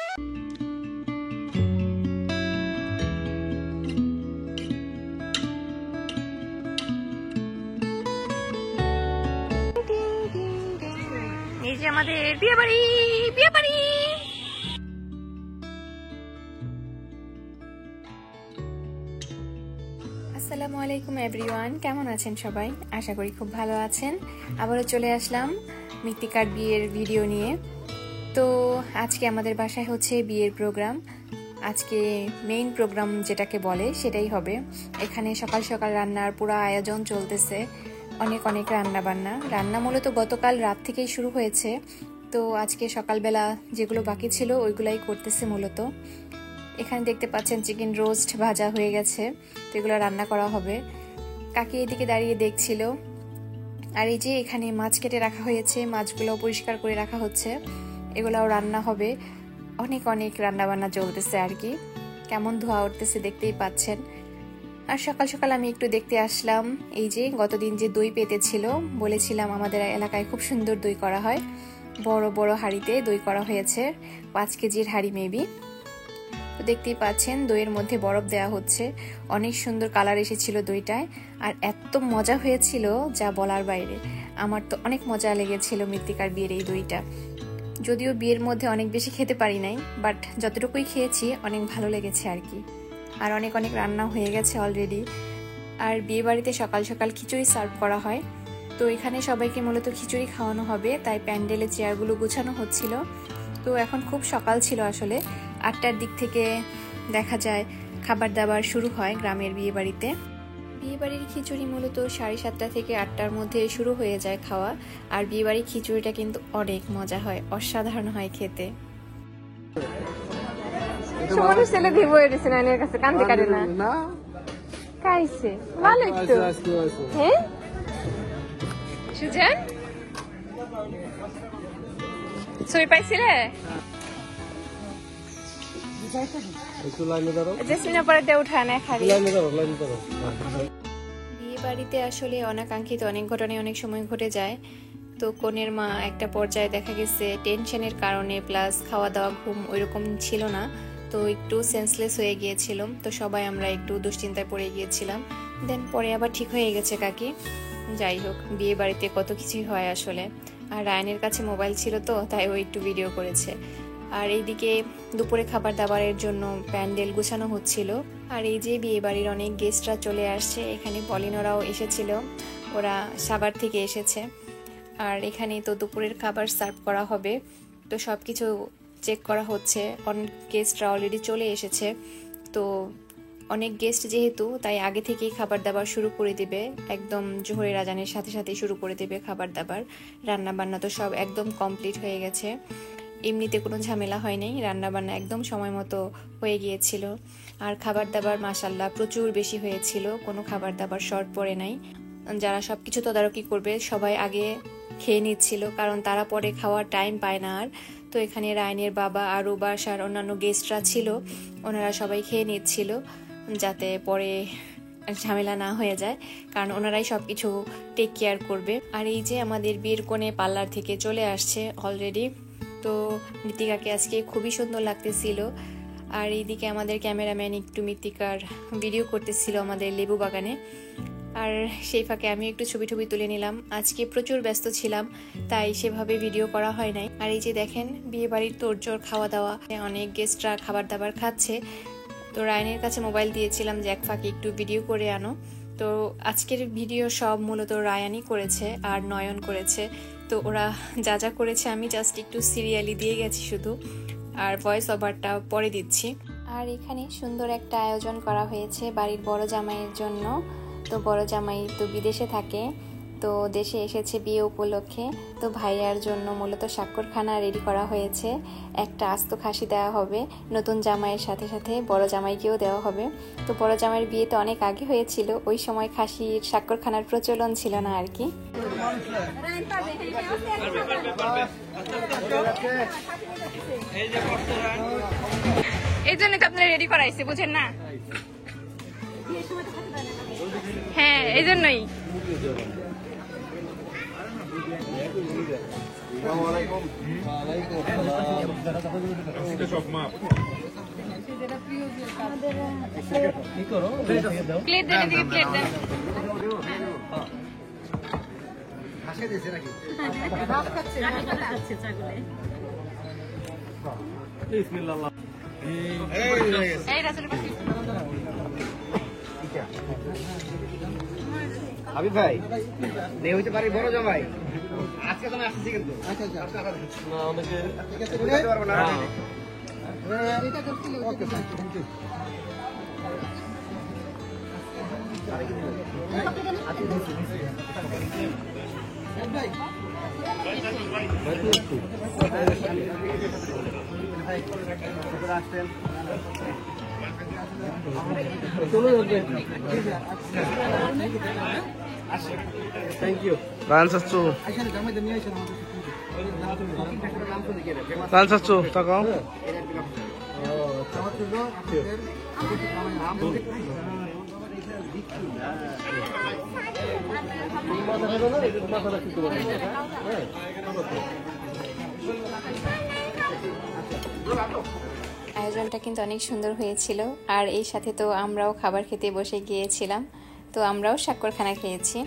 এই যে আমাদের বিয়ে বাড়ি, বিয়ে বাড়ি। আসসালামু আলাইকুম এভরিওয়ান, কেমন আছেন সবাই? আশা করি খুব ভালো আছেন। আবারও চলে আসলাম মৃত্তিকার বিয়ের ভিডিও নিয়ে। তো আজকে আমাদের বাসায় হচ্ছে বিয়ের প্রোগ্রাম। আজকে মেইন প্রোগ্রাম যেটাকে বলে সেটাই হবে। এখানে সকাল সকাল রান্নার পুরো আয়োজন চলতেছে, অনেক অনেক রান্না বান্না। রান্না মূলত গতকাল রাত থেকেই শুরু হয়েছে, তো আজকে সকালবেলা যেগুলো বাকি ছিল ওইগুলাই করতেছে মূলত। এখানে দেখতে পাচ্ছেন চিকেন রোস্ট ভাজা হয়ে গেছে, তো এগুলো রান্না করা হবে। কাকি এদিকে দাঁড়িয়ে দেখছিল। আর এই যে এখানে মাছ কেটে রাখা হয়েছে, মাছগুলো পরিষ্কার করে রাখা হচ্ছে, এগুলাও রান্না হবে। অনেক অনেক রান্না বান্না চলতেছে আর কি। কেমন ধোয়া উঠতেছে দেখতেই পাচ্ছেন। আর সকাল সকাল আমি একটু দেখতে আসলাম, এই যে গতদিন যে দই পেতে ছিল, বলেছিলাম আমাদের এলাকায় খুব সুন্দর দই করা হয়। বড় বড় হাঁড়িতে দই করা হয়েছে, 5 কেজির হাঁড়ি মেবি। তো দেখতেই পাচ্ছেন দইয়ের মধ্যে বরফ দেওয়া হচ্ছে। অনেক সুন্দর কালার এসেছিল দইটায়, আর এত মজা হয়েছিল যা বলার বাইরে। আমার তো অনেক মজা লেগেছিল মৃত্তিকার বিয়ের এই দইটা। যদিও বিয়ের মধ্যে অনেক বেশি খেতে পারি নাই, বাট যতটুকুই খেয়েছি অনেক ভালো লেগেছে আর কি। আর অনেক অনেক রান্না হয়ে গেছে অলরেডি। আর বিয়ে বাড়িতে সকাল সকাল খিচুড়ি সার্ভ করা হয়, তো এখানে সবাইকে মূলত খিচুড়ি খাওয়ানো হবে, তাই প্যান্ডেলে চেয়ারগুলো গুছানো হচ্ছিল। তো এখন খুব সকাল ছিল আসলে, 8টার দিক থেকে দেখা যায় খাবার দাবার শুরু হয় গ্রামের বিয়ে বাড়িতে। বিয়ে বাড়ির খিচুড়ি মূলত 7:30 থেকে 8টার মধ্যে শুরু হয়ে যায় খাওয়া। আর বিয়ে বাড়ির খিচুড়িটা কিন্তু অনেক মজা হয়, অসাধারণ হয় খেতে। সুমনের ছেলে ভিভো এসেছে নানের কাছে, কান্দে কাটে না খাইছে ভালো একটু। হ্যাঁ সুজন ছবি পাইছিলে? জেসমিনা পরে উঠা না খালি। বিয়ে বাড়িতে আসলে অনাকাঙ্ক্ষিত অনেক ঘটনা অনেক সময় ঘটে যায়। তো কনের মা একটা পর্যায়ে দেখা গেছে টেনশনের কারণে প্লাস খাওয়া দাওয়া ঘুম ওইরকম ছিল না, তো একটু সেন্সলেস হয়ে গিয়েছিল। তো সবাই আমরা একটু দুশ্চিন্তায় পড়ে গিয়েছিলাম। দেন পরে আবার ঠিক হয়ে গেছে কাকি। যাই হোক, বিয়ে বাড়িতে কত কিছুই হয় আসলে। আর রায়ানের কাছে মোবাইল ছিল, তো তাই ও একটু ভিডিও করেছে। আর এইদিকে দুপুরে খাবার দাবারের জন্য প্যান্ডেল গুছানো হচ্ছিল। আর এই যে বিয়ে বাড়ির অনেক গেস্টরা চলে আসছে, এখানে পলিনোরাও এসেছিল, ওরা সাভার থেকে এসেছে। আর এখানে তো দুপুরের খাবার সার্ভ করা হবে, তো সবকিছু চেক করা হচ্ছে। অনেক গেস্টরা অলরেডি চলে এসেছে, তো অনেক গেস্ট যেহেতু তাই আগে থেকেই খাবার দাবার শুরু করে দিবে, একদম জোহরের আজানের সাথে সাথে শুরু করে দেবে খাবার দাবার। রান্না বান্না তো সব একদম কমপ্লিট হয়ে গেছে, এমনিতে কোনো ঝামেলা হয় নাই, রান্না বান্না একদম সময় মতো হয়ে গিয়েছিল। আর খাবার দাবার মাশাল্লাহ প্রচুর বেশি হয়েছিল, কোনো খাবার দাবার শর্ট পড়ে নাই। যারা সবকিছু তদারকি করবে সবাই আগে খেয়ে নিচ্ছিল, কারণ তারা পরে খাওয়ার টাইম পায় না আর। তো এখানে রায়নের বাবা আরও বাসার অন্যান্য গেস্টরা ছিল, ওনারা সবাই খেয়ে নিচ্ছিল যাতে পরে ঝামেলা না হয়ে যায়, কারণ ওনারাই সবকিছু টেক কেয়ার করবে। আর এই যে আমাদের বিয়ের কোণে পার্লার থেকে চলে আসছে অলরেডি, তো মৃত্তিকাকে আজকে খুবই সুন্দর লাগতেছিল। আর এইদিকে আমাদের ক্যামেরাম্যান একটু মৃত্তিকার ভিডিও করতেছিল আমাদের লেবু বাগানে, আর সেই ফাঁকে আমি একটু ছবি টবি তুলে নিলাম। আজকে প্রচুর ব্যস্ত ছিলাম, তাই সেভাবে ভিডিও করা হয় নাই। আর এই যে দেখেন বিয়ে বাড়ির তোড়জোড় খাওয়া দাওয়া, অনেক গেস্টরা খাবার দাবার খাচ্ছে। তো রায়নের কাছে মোবাইল দিয়েছিলাম যে এক ফাঁকে একটু ভিডিও করে আনো। তো আজকের ভিডিও সব মূলত রায়ানই করেছে আর নয়ন করেছে, তো ওরা যা যা করেছে আমি জাস্ট একটু সিরিয়ালি দিয়ে গেছি শুধু, আর ভয়েস ওভারটা পরে দিচ্ছি। আর এখানে সুন্দর একটা আয়োজন করা হয়েছে বাড়ির বড় জামাইয়ের জন্য। তো বড় জামাই তো বিদেশে থাকে, তো দেশে এসেছে বিয়ে উপলক্ষে। তো ভাইয়ার জন্য মূলত স্বাক্ষরখানা রেডি করা হয়েছে, একটা আস্ত খাসি দেওয়া হবে, নতুন জামাইয়ের সাথে সাথে বড় জামাইকেও দেওয়া হবে। তো বড় জামাইয়ের বিয়ে তো অনেক আগে হয়েছিল, ওই সময় খাসির স্বাক্ষরখানার প্রচলন ছিল না আর কি। এই জন্য তো আপনারা রেডি করাইছে, বুঝেন না? হ্যাঁ এই জন্যই। প্লেট দেন, এদিকে প্লেট দেন। এই রাসেল পাশে হাবিব ভাই দেহ হইতে পারি বড় জামাই আজকে তো আমি আসছি কিন্তু আচ্ছা না আমাকে ঠিক আছে বুঝাইতে পারবো না এটা করতে okay thank you thank you রানসাচ্চু রানসাচ্চু তাকাও আয়োজনটা কিন্তু অনেক সুন্দর হয়েছিল। আর এই সাথে তো আমরাও খাবার খেতে বসে গিয়েছিলাম, তো আমরাও শাক্করখানা খেয়েছি।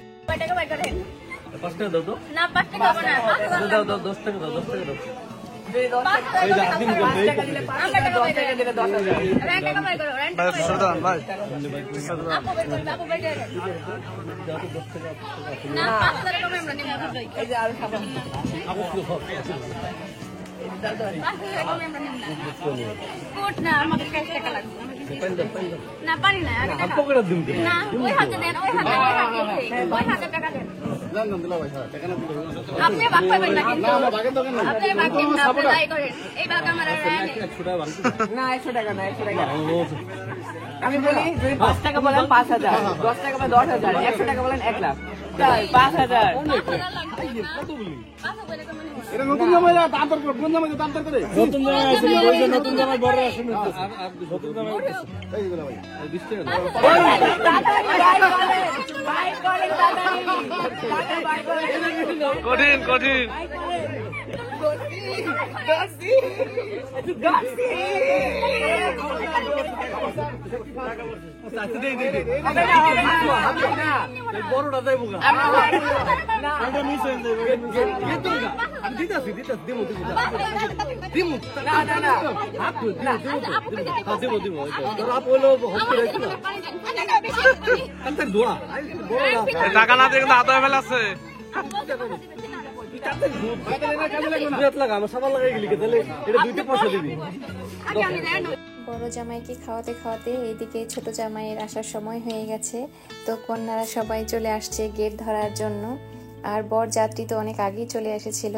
না পারি না ওই হাতে দেন, ওই হাতে টাকা দেন। আপনি ভাগ পাবেন না, কিন্তু আপনি ভাগ দিন না, আপনি তাই করেন। এই ভাগ আমার না 100 টাকা না 100 টাকা আমি বলি। যদি 5 টাকা বলেন 5000, 10 টাকা বলেন 10000, 100 টাকা বলেন 1 লাখ, 5000 এটা নতুন জামাই না দাম দর করে কোন জামাই দাম দর করে নতুন জামাই আছে ওই যে নতুন জামাই বড় আসে না আর নতুন জামাই এই গুলো ভাই 20 টাকা কঠিন কঠিন বড়টা যাইব টাকা না দিয়ে হাতে ফেলা আছে বড় জামাইকে খাওয়াতে খাওয়াতে এইদিকে ছোট জামাইয়ের আসার সময় হয়ে গেছে। তো কন্যারা সবাই চলে আসছে গেট ধরার জন্য। আর বর যাত্রী তো অনেক আগেই চলে এসেছিল,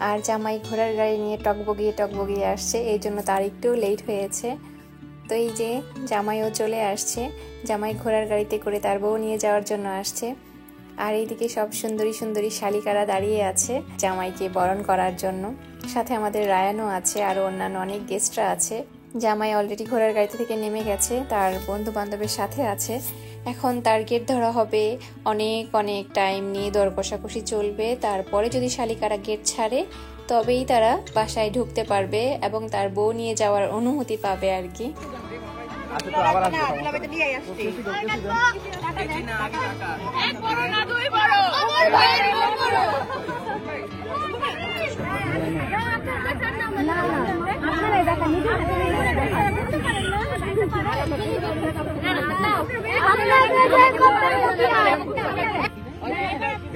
আর জামাই ঘোড়ার গাড়ি নিয়ে টকবগিয়ে আসছে, এই জন্য তার একটু লেট হয়েছে। তো এই যে জামাইও চলে আসছে, জামাই ঘোড়ার গাড়িতে করে তার বউ নিয়ে যাওয়ার জন্য আসছে। আর এইদিকে সব সুন্দরী সুন্দরী শালিকারা দাঁড়িয়ে আছে জামাইকে বরণ করার জন্য। সাথে আমাদের রায়ানও আছে, আর অন্যান্য অনেক গেস্টরা আছে। জামাই অলরেডি ঘোড়ার গাড়িতে থেকে নেমে গেছে, তার বন্ধু বান্ধবের সাথে আছে। এখন তার গেট ধরা হবে, অনেক টাইম নিয়ে দর কষাকষি চলবে। তারপরে যদি শালিকারা গেট ছাড়ে তবেই তারা বাসায় ঢুকতে পারবে এবং তার বউ নিয়ে যাওয়ার অনুমতি পাবে আর কি।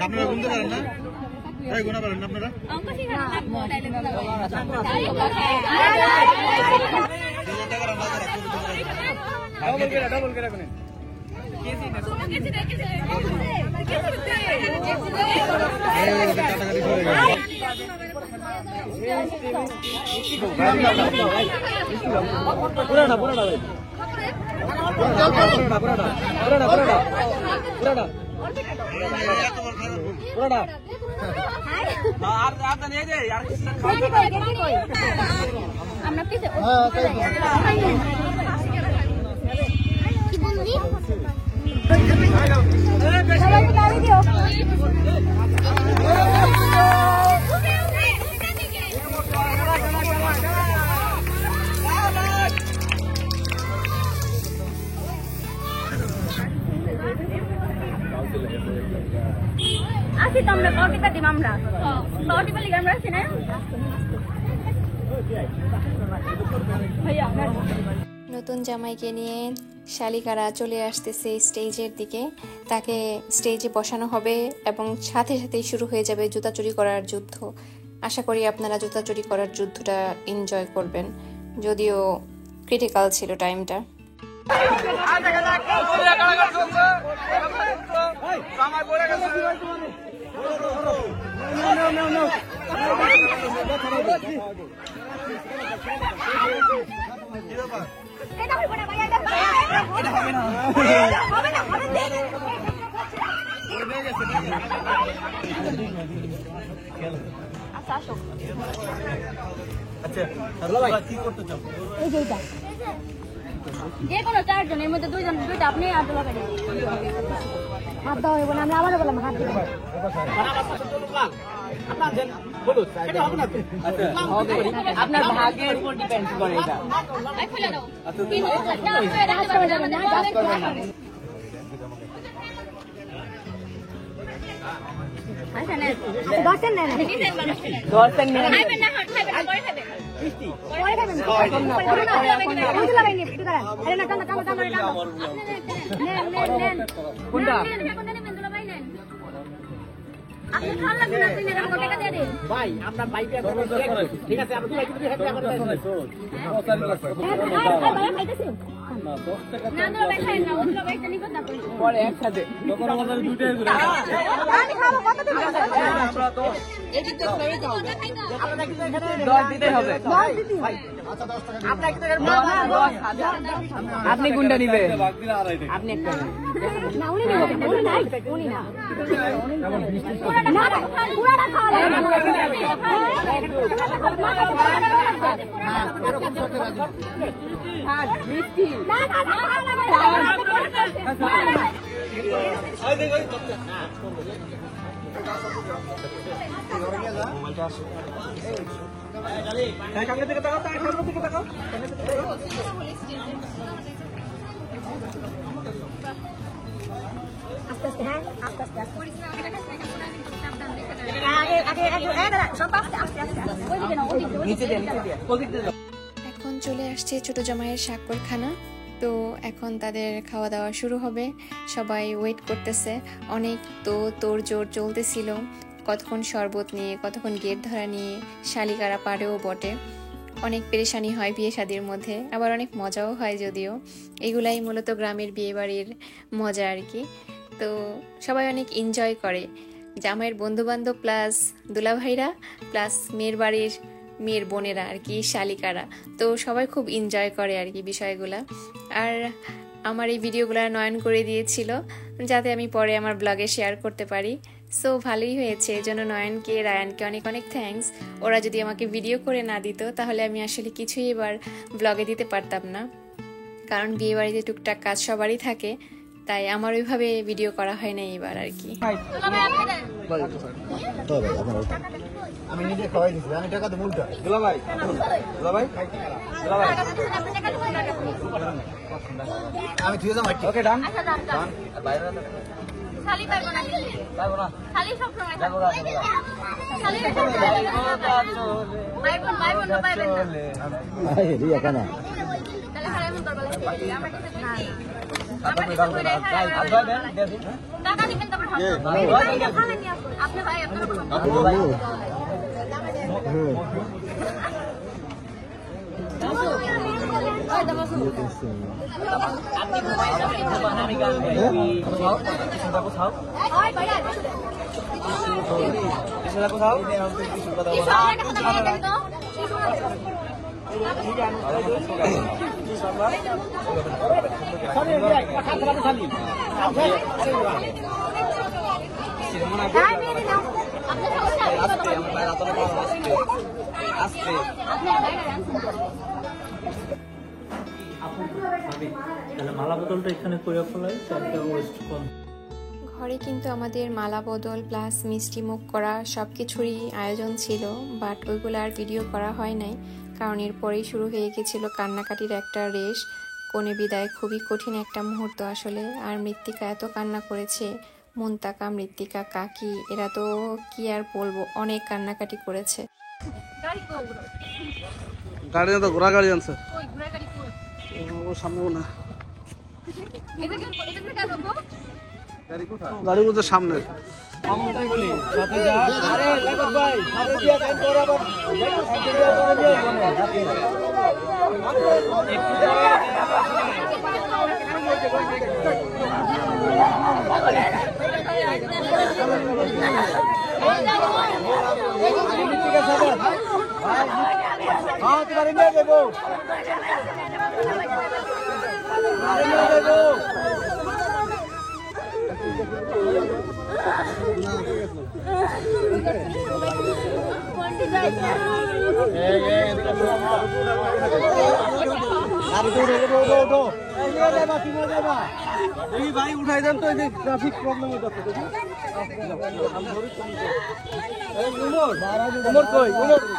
আপনারা গুনতে পারেন না? এই গুনা পারেন না আপনারা? ডবল করে কোনে আমরা পিছে টিপা দিম আমরা টিপা লিগে আমরা আছি না ভাইয়া নতুন জামাইকে নিয়ে শালিকারা চলে আসতেছে স্টেজের দিকে। তাকে স্টেজে বসানো হবে এবং সাথে সাথেই শুরু হয়ে যাবে জুতা চুরি করার যুদ্ধ। আশা করি আপনারা জুতা চুরি করার যুদ্ধটা এনজয় করবেন, যদিও ক্রিটিক্যাল ছিল টাইমটা। এটা হবে না ভাইয়া, এটা হবে না, হবে না, হবে না। আচ্ছা আসো। আচ্ছা হ্যালো ভাই কি করতে চাও? এই যে এটা যে কোনো চারজনের মধ্যে দুইটা আপনি আর দুলা ভাই হাত দাও এবং আমি আবার বললাম হাত দিই। আপনার ভাগ্যের উপর ডিপেন্ড করে এটা। ভাই আপনার বাইকে ঠিক আছে আপনি পরে একসাথে দিতে হবে। আপনি কোনটা নিবে? আপনি একটা এখন চলে আসছে ছোট জামাইয়ের স্বাক্ষরখানা। তো এখন তাদের খাওয়া দাওয়া শুরু হবে, সবাই ওয়েট করতেছে। অনেক তো তোড়জোড় চলতেছিল, কতক্ষণ শরবত নিয়ে, কতক্ষণ গেট ধরা নিয়ে। শালিকারা পারেও বটে, অনেক পেরেশানি হয় বিয়ে শাদির মধ্যে, আবার অনেক মজাও হয়। যদিও এগুলাই মূলত গ্রামের বিয়ে বাড়ির মজা আর কি। তো সবাই অনেক এনজয় করে, জামাইয়ের বন্ধুবান্ধব প্লাস দুলাভাইরা প্লাস মেয়ের বাড়ির মেয়ের বোনেরা আর কি, শালিকারা। তো সবাই খুব এনজয় করে আর কি বিষয়গুলা। আর আমার এই ভিডিওগুলো নয়ন করে দিয়েছিল যাতে আমি পরে আমার ব্লগে শেয়ার করতে পারি। সো ভালোই হয়েছে, এই জন্য নয়নকে রায়ানকে অনেক অনেক থ্যাঙ্কস। ওরা যদি আমাকে ভিডিও করে না দিত তাহলে আমি আসলে কিছুই এবার ব্লগে দিতে পারতাম না, কারণ বিয়ে বাড়িতে টুকটাক কাজ সবারই থাকে, তাই আমার ওইভাবে ভিডিও করা হয় না এবার আর কি। আমি নিজে খাওয়াই দিছি, আমি টাকা তো উল্টা দুলা ভাই দুলা ভাই দুলা ভাই আমি ঠিক আছে ওকে ডান ডান বাইরে খালি পাইবো না, পাইবো না খালি সব সময় যাবো না খালি পাইবো না পাইবেন না। এই রিয়া কেন তাহলে খালি মন করব লাগে আমরা কিছু না আপনি ডাল করে যাই হাত ধরে দেন দেখি টাকা দিবেন তারপর খালি নিয়ে আসুন আপনি ভাই আপনার আপনি ঘুমাই যাবেন, ঘুমান আমি গান গাই। কোথাও ওই ভাই কোথাও কিছু কথা কি সব দেন তো মালা বোতলটা এখানে করে ফেলাই, চারটা ওয়েস্ট কম। ঘরে কিন্তু আমাদের মালা বদল প্লাস মিষ্টি মুখ করা সব কিছুরই আয়োজন ছিল, বাট ওইগুলো আর ভিডিও করা হয় নাই, কারণ এরপরেই শুরু হয়ে গেছিল কান্নাকাটির একটা রেশ। কনে বিদায় খুবই কঠিন একটা মুহূর্ত আসলে, আর মৃত্তিকা এত কান্না করেছে, মুনতাকা, মৃত্তিকা, কাকি এরা তো কি আর বলবো, অনেক কান্নাকাটি করেছে। গাড়ি তো ঘোড়া গাড়ি আনছে ওই ঘোড়া গাড়ি কই? ও সামনে না এটা কেন গো? গাড়ি বলতে সামনে ভাই উঠাই দেন তো, ট্রাফিক প্রবলেম হয়ে যাচ্ছে।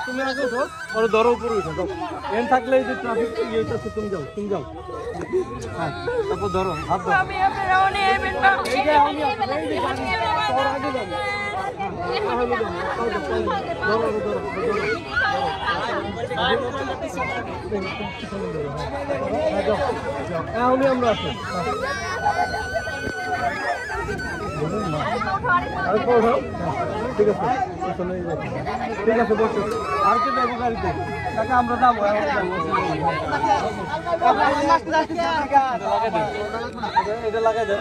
তুমি আগে উঠো, ওর ধরো উপরে উঠো, এন থাকলে এই যে ট্রাফিক ইয়ে হইতেছে, তুমি যাও হ্যাঁ, তারপর ধরো হাত ধরো। আমরা আছি, ঠিক আছে ঠিক আছে বসো। আর কে দেবো গাড়িতে? টাকা আমরা যাবো, এটা লাগাই দেন।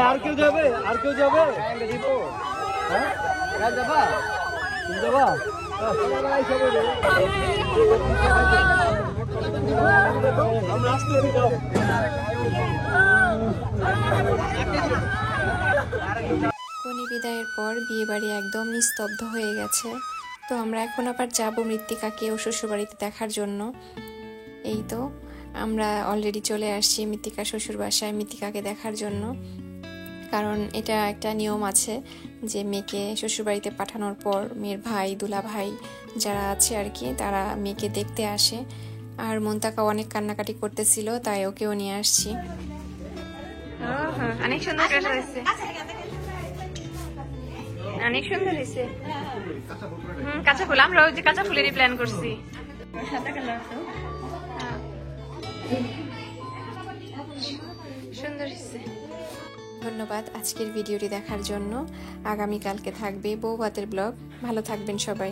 আর কেউ যাবে? আর কেউ যাবে? হ্যাঁ যাবা? তুমি যাবা? আমরা আসতে যাও। কনে বিদায়ের পর বিয়ে বাড়ি একদম নিস্তব্ধ হয়ে গেছে। তো আমরা এখন আবার যাব মৃত্তিকাকে ও শ্বশুরবাড়িতে দেখার জন্য। এই তো আমরা অলরেডি চলে আসছি মৃত্তিকা শ্বশুর বাসায় মৃত্তিকাকে দেখার জন্য, কারণ এটা একটা নিয়ম আছে যে মেয়েকে শ্বশুরবাড়িতে পাঠানোর পর মেয়ের ভাই, দুলা ভাই যারা আছে আর কি, তারা মেয়েকে দেখতে আসে। আর মুনতাকা অনেক কান্নাকাটি করতেছিল, তাই ওকেও নিয়ে আসছি। অনেক সুন্দর হয়েছে, অনেক সুন্দর হয়েছে। কাঁচা ফুল, আমরা ওই যে কাঁচা ফুলেরই প্ল্যান করছি। সুন্দর হয়েছে। ধন্যবাদ আজকের ভিডিওটি দেখার জন্য। আগামীকালকে থাকবে বউ ভাতের ব্লগ। ভালো থাকবেন সবাই।